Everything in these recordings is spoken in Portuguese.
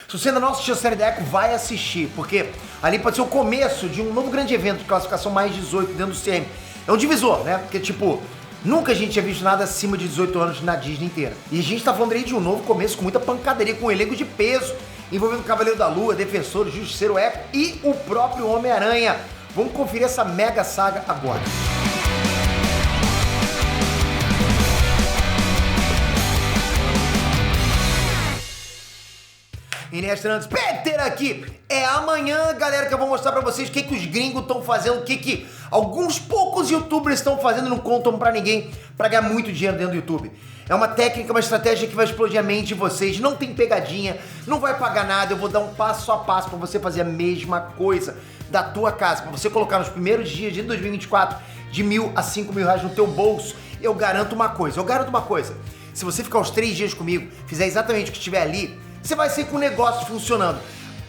Se você ainda não assistiu a série da Echo, vai assistir, porque ali pode ser o começo de um novo grande evento de classificação mais 18 dentro do CM. É um divisor, né? Porque, tipo, nunca a gente tinha visto nada acima de 18 anos na Disney inteira. E a gente tá falando aí de um novo começo com muita pancadaria, com um elenco de peso, envolvendo o Cavaleiro da Lua, Defensor, Justiceiro Echo e o próprio Homem-Aranha. Vamos conferir essa mega saga agora. Inês Fernandes, Peter aqui. É amanhã, galera, que eu vou mostrar pra vocês o que os gringos estão fazendo, o que alguns poucos youtubers estão fazendo e não contam pra ninguém pra ganhar muito dinheiro dentro do YouTube. É uma técnica, uma estratégia que vai explodir a mente de vocês, não tem pegadinha, não vai pagar nada, eu vou dar um passo a passo pra você fazer a mesma coisa da tua casa, pra você colocar nos primeiros dias de 2024 de R$1.000 a R$5.000 no teu bolso. Eu garanto uma coisa, se você ficar os 3 dias comigo, fizer exatamente o que estiver ali, você vai ser com o negócio funcionando.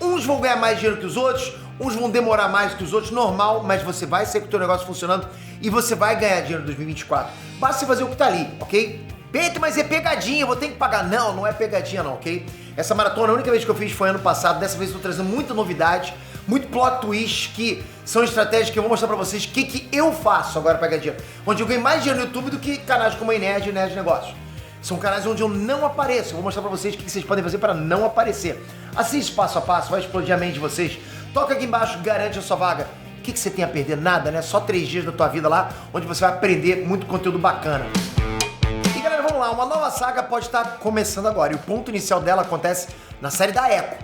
Uns vão ganhar mais dinheiro que os outros, uns vão demorar mais que os outros, normal, mas você vai ser com o teu negócio funcionando e você vai ganhar dinheiro em 2024. Basta você fazer o que tá ali, ok? Peito, mas é pegadinha, eu vou ter que pagar. Não, não é pegadinha não, ok? Essa maratona, a única vez que eu fiz foi ano passado, dessa vez eu tô trazendo muita novidade, muito plot twist, que são estratégias que eu vou mostrar pra vocês o que eu faço agora pra ganhar dinheiro. Onde eu ganho mais dinheiro no YouTube do que canais como a Nerd e Nerd Negócios. São canais onde eu não apareço. Eu vou mostrar pra vocês o que vocês podem fazer para não aparecer. Assiste passo a passo, vai explodir a mente de vocês. Toca aqui embaixo, garante a sua vaga. O que você tem a perder? Nada, né? Só 3 dias da tua vida lá, onde você vai aprender muito conteúdo bacana. E galera, vamos lá. Uma nova saga pode estar começando agora. E o ponto inicial dela acontece na série da Echo.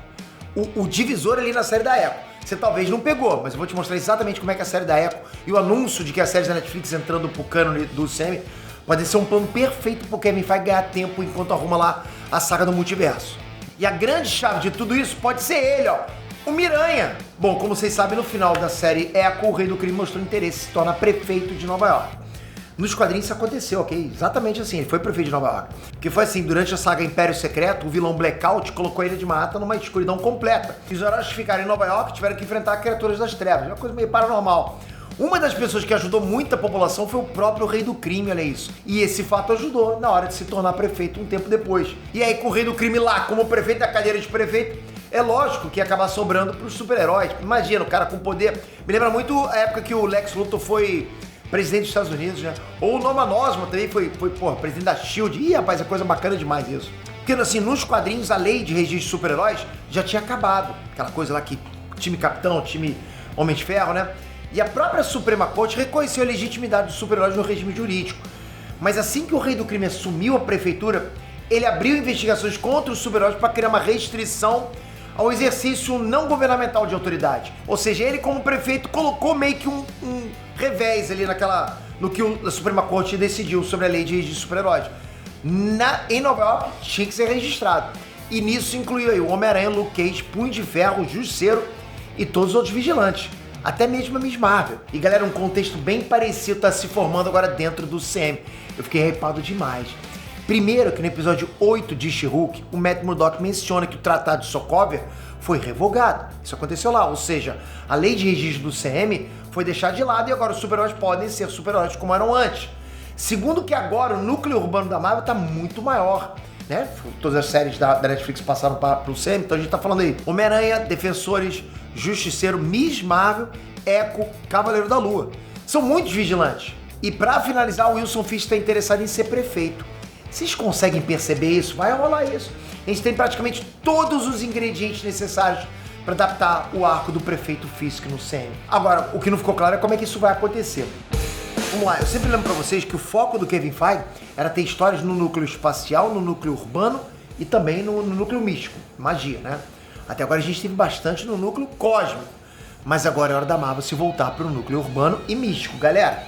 O divisor ali na série da Echo. Você talvez não pegou, mas eu vou te mostrar exatamente como é que é a série da Echo e o anúncio de que a série da Netflix entrando pro cânone do CM pode ser um plano perfeito pro Kevin Feige ganhar tempo enquanto arruma lá a saga do multiverso. E a grande chave de tudo isso pode ser ele, ó, o Miranha. Bom, como vocês sabem, no final da série Echo, o Rei do Crime mostrou interesse e se torna prefeito de Nova York. Nos quadrinhos isso aconteceu, ok? Exatamente assim, ele foi prefeito de Nova York. Porque foi assim, durante a saga Império Secreto, o vilão Blackout colocou a Ilha de Manhattan numa escuridão completa. E os heróis que ficaram em Nova York tiveram que enfrentar criaturas das trevas, uma coisa meio paranormal. Uma das pessoas que ajudou muito a população foi o próprio Rei do Crime, olha isso. E esse fato ajudou na hora de se tornar prefeito um tempo depois. E aí com o Rei do Crime lá, como prefeito da cadeira de prefeito, é lógico que ia acabar sobrando pros super-heróis. Imagina, o cara com poder. Me lembra muito a época que o Lex Luthor foi presidente dos Estados Unidos, né? Ou o Norman Osborn também foi presidente da SHIELD. Ih, rapaz, é coisa bacana demais isso. Porque assim, nos quadrinhos, a lei de registro de super-heróis já tinha acabado. Aquela coisa lá que time Capitão, time Homem de Ferro, né? E a própria Suprema Corte reconheceu a legitimidade dos super-heróis no regime jurídico. Mas assim que o Rei do Crime assumiu a prefeitura, ele abriu investigações contra os super-heróis para criar uma restrição ao exercício não governamental de autoridade. Ou seja, ele como prefeito colocou meio que um revés ali no que a Suprema Corte decidiu sobre a lei de registro de super-heróis. Em Nova York tinha que ser registrado. E nisso incluiu aí o Homem-Aranha, Luke Cage, Punho de Ferro, o Justiceiro e todos os outros vigilantes. Até mesmo a Miss Marvel. E galera, um contexto bem parecido tá se formando agora dentro do CM. Eu fiquei hypado demais. Primeiro que no episódio 8 de She-Hulk, o Matt Murdock menciona que o Tratado de Sokovia foi revogado. Isso aconteceu lá, ou seja, a lei de registro do CM foi deixada de lado e agora os super-heróis podem ser super-heróis como eram antes. Segundo que agora o núcleo urbano da Marvel tá muito maior, né? Todas as séries da Netflix passaram para o CM, então a gente tá falando aí Homem-Aranha, Defensores, Justiceiro, Miss Marvel, Echo, Cavaleiro da Lua. São muitos vigilantes. E para finalizar, o Wilson Fisk está interessado em ser prefeito. Vocês conseguem perceber isso? Vai rolar isso. A gente tem praticamente todos os ingredientes necessários para adaptar o arco do prefeito Fisk no CM. Agora, o que não ficou claro é como é que isso vai acontecer. Vamos lá, eu sempre lembro para vocês que o foco do Kevin Feige era ter histórias no núcleo espacial, no núcleo urbano e também no núcleo místico, magia, né? Até agora a gente teve bastante no núcleo cósmico, mas agora é hora da Marvel se voltar para o núcleo urbano e místico, galera.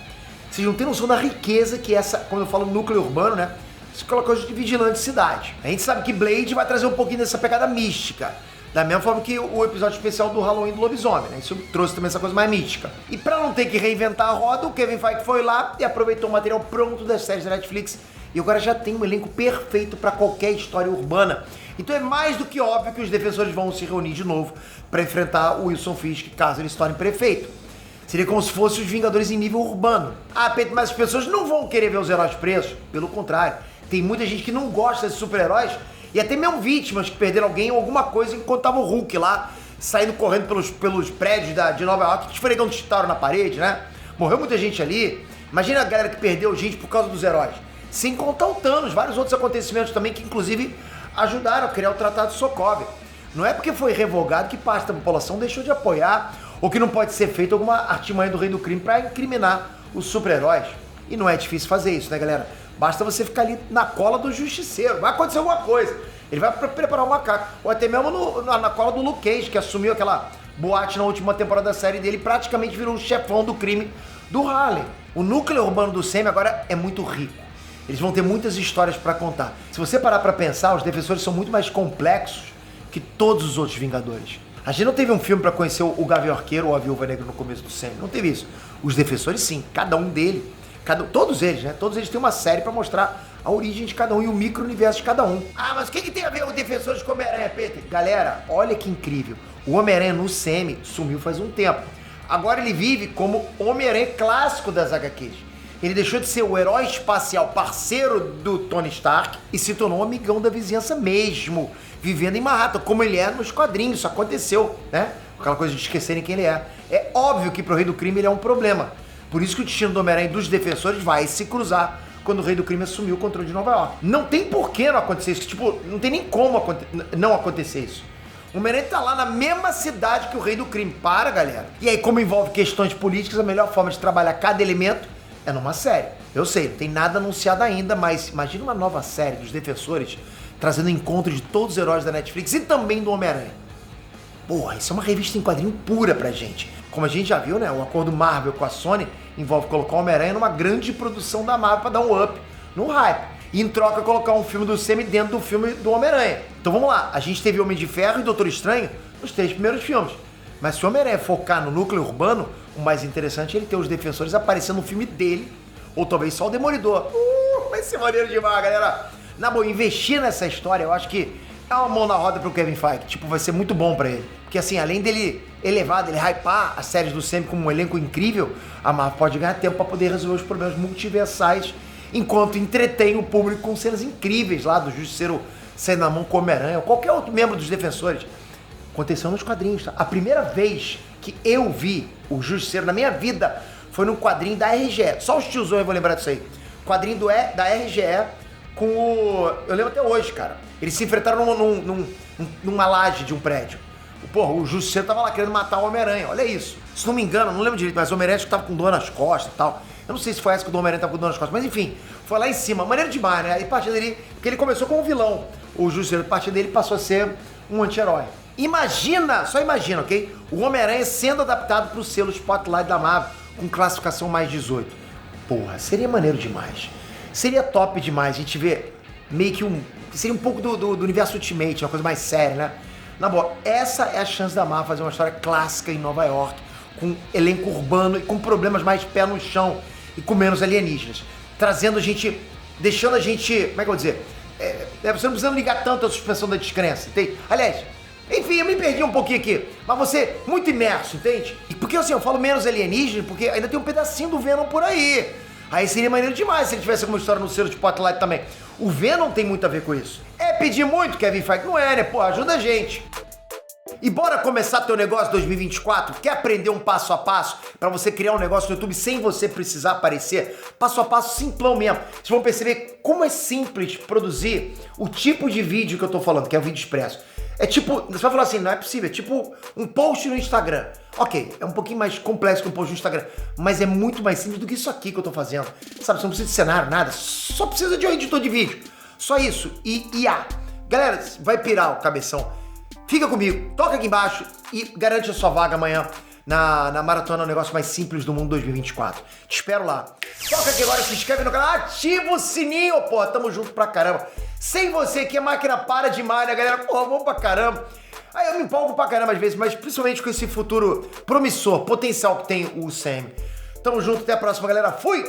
Vocês não têm noção da riqueza que essa, quando eu falo núcleo urbano, né? Você coloca de vigilante de cidade. A gente sabe que Blade vai trazer um pouquinho dessa pegada mística, da mesma forma que o episódio especial do Halloween do Lobisomem, né? Isso trouxe também essa coisa mais mística. E para não ter que reinventar a roda, o Kevin Feige foi lá e aproveitou o material pronto das séries da Netflix e agora já tem um elenco perfeito para qualquer história urbana. Então é mais do que óbvio que os defensores vão se reunir de novo para enfrentar o Wilson Fisk caso ele se torne prefeito. Seria como se fossem os Vingadores em nível urbano. Ah, Pedro, mas as pessoas não vão querer ver os heróis presos. Pelo contrário, tem muita gente que não gosta desses super-heróis E até mesmo vítimas que perderam alguém ou alguma coisa enquanto tava o Hulk lá, saindo correndo pelos prédios de Nova York, esfregando tiro na parede, né? Morreu muita gente ali. Imagina a galera que perdeu gente por causa dos heróis. Sem contar o Thanos, vários outros acontecimentos também que inclusive ajudaram a criar o Tratado de Sokovia. Não é porque foi revogado que parte da população deixou de apoiar ou que não pode ser feita alguma artimanha do rei do crime para incriminar os super-heróis. E não é difícil fazer isso, né, galera? Basta você ficar ali na cola do justiceiro. Vai acontecer alguma coisa. Ele vai preparar um macaco. Ou até mesmo na cola do Luke Cage, que assumiu aquela boate na última temporada da série dele e praticamente virou o chefão do crime do Harlem. O núcleo urbano do Sam agora é muito rico. Eles vão ter muitas histórias para contar. Se você parar para pensar, os defensores são muito mais complexos que todos os outros Vingadores. A gente não teve um filme para conhecer o Gavião Arqueiro ou a Viúva Negra no começo do Sam. Não teve isso. Os defensores sim, cada um deles. Todos eles, né? Todos eles têm uma série pra mostrar a origem de cada um e o micro-universo de cada um. Ah, mas o que tem a ver o Defensores com o Homem-Aranha, Peter? Galera, olha que incrível. O Homem-Aranha no CM sumiu faz um tempo. Agora ele vive como Homem-Aranha clássico das HQs. Ele deixou de ser o herói espacial parceiro do Tony Stark e se tornou um amigão da vizinhança mesmo, vivendo em Manhattan, como ele é nos quadrinhos. Isso aconteceu, né? Aquela coisa de esquecerem quem ele é. É óbvio que pro Rei do Crime ele é um problema. Por isso que o destino do Homem-Aranha e dos Defensores vai se cruzar quando o Rei do Crime assumiu o controle de Nova York. Não tem porquê não acontecer isso. Tipo, não tem nem como não acontecer isso. O Homem-Aranha tá lá na mesma cidade que o Rei do Crime. Para, galera. E aí, como envolve questões políticas, a melhor forma de trabalhar cada elemento é numa série. Eu sei, não tem nada anunciado ainda, mas imagina uma nova série dos Defensores trazendo encontro de todos os heróis da Netflix e também do Homem-Aranha. Porra, isso é uma revista em quadrinho pura pra gente. Como a gente já viu, né? O acordo Marvel com a Sony envolve colocar o Homem-Aranha numa grande produção da Marvel pra dar um up no hype. E em troca colocar um filme do Sam dentro do filme do Homem-Aranha. Então vamos lá, a gente teve Homem de Ferro e Doutor Estranho nos 3 primeiros filmes. Mas se o Homem-Aranha focar no núcleo urbano, o mais interessante é ele ter os Defensores aparecendo no filme dele, ou talvez só o Demolidor. Vai ser maneiro demais, galera. Na boa, investir nessa história, eu acho que é uma mão na roda pro Kevin Feige. Tipo, vai ser muito bom pra ele. Porque assim, além dele elevar, dele hypar as séries do Sam como um elenco incrível, a Marvel pode ganhar tempo pra poder resolver os problemas multiversais, enquanto entretém o público com cenas incríveis lá do Justiceiro saindo na mão com o Homem-Aranha, ou qualquer outro membro dos Defensores. Aconteceu nos quadrinhos, tá? A primeira vez que eu vi o Justiceiro na minha vida foi num quadrinho da RGE. Só os tiozões vão lembrar disso aí. Quadrinho da RGE com o... Eu lembro até hoje, cara. Eles se enfrentaram numa laje de um prédio. Porra, o Justiceiro tava lá querendo matar o Homem-Aranha. Olha isso. Se não me engano, não lembro direito, mas o Homem-Aranha acho que tava com dor nas costas e tal. Eu não sei se foi essa que o Homem-Aranha tava com dor nas costas, mas enfim, foi lá em cima. Maneiro demais, né? E a partir dele, porque ele começou como um vilão. O Justiceiro, a partir dele, passou a ser um anti-herói. Imagina, só imagina, ok? O Homem-Aranha sendo adaptado pro selo Spotlight da Marvel com classificação mais 18. Porra, seria maneiro demais. Seria top demais a gente ver meio que seria um pouco do universo Ultimate, uma coisa mais séria, né? Na boa, essa é a chance da Marvel fazer uma história clássica em Nova York, com elenco urbano e com problemas mais pé no chão e com menos alienígenas. Trazendo a gente, deixando a gente, como é que eu vou dizer? Você não precisa ligar tanto à suspensão da descrença, entende? Aliás, enfim, eu me perdi um pouquinho aqui, mas você muito imerso, entende? E porque assim, eu falo menos alienígena, porque ainda tem um pedacinho do Venom por aí. Aí seria maneiro demais se ele tivesse alguma história no selo de Spotlight também. O Venom tem muito a ver com isso. É pedir muito, Kevin Feige? Não é, né? Pô, ajuda a gente. E bora começar teu negócio 2024? Quer aprender um passo a passo pra você criar um negócio no YouTube sem você precisar aparecer? Passo a passo simplão mesmo. Vocês vão perceber como é simples produzir o tipo de vídeo que eu tô falando, que é o vídeo expresso. É tipo, você vai falar assim, não é possível, é tipo um post no Instagram. Ok, é um pouquinho mais complexo que um post no Instagram, mas é muito mais simples do que isso aqui que eu tô fazendo. Sabe, você não precisa de cenário, nada, só precisa de um editor de vídeo. Só isso, e IA. Galera, vai pirar o cabeção. Fica comigo, toca aqui embaixo e garante a sua vaga amanhã na Maratona, o negócio mais simples do mundo 2024. Te espero lá. Toca aqui agora, se inscreve no canal, ativa o sininho, pô, tamo junto pra caramba. Sem você aqui a máquina para demais, né, galera? Pô, vamos pra caramba. Aí eu me empolgo pra caramba às vezes, mas principalmente com esse futuro promissor, potencial que tem o Sam. Tamo junto, até a próxima, galera. Fui!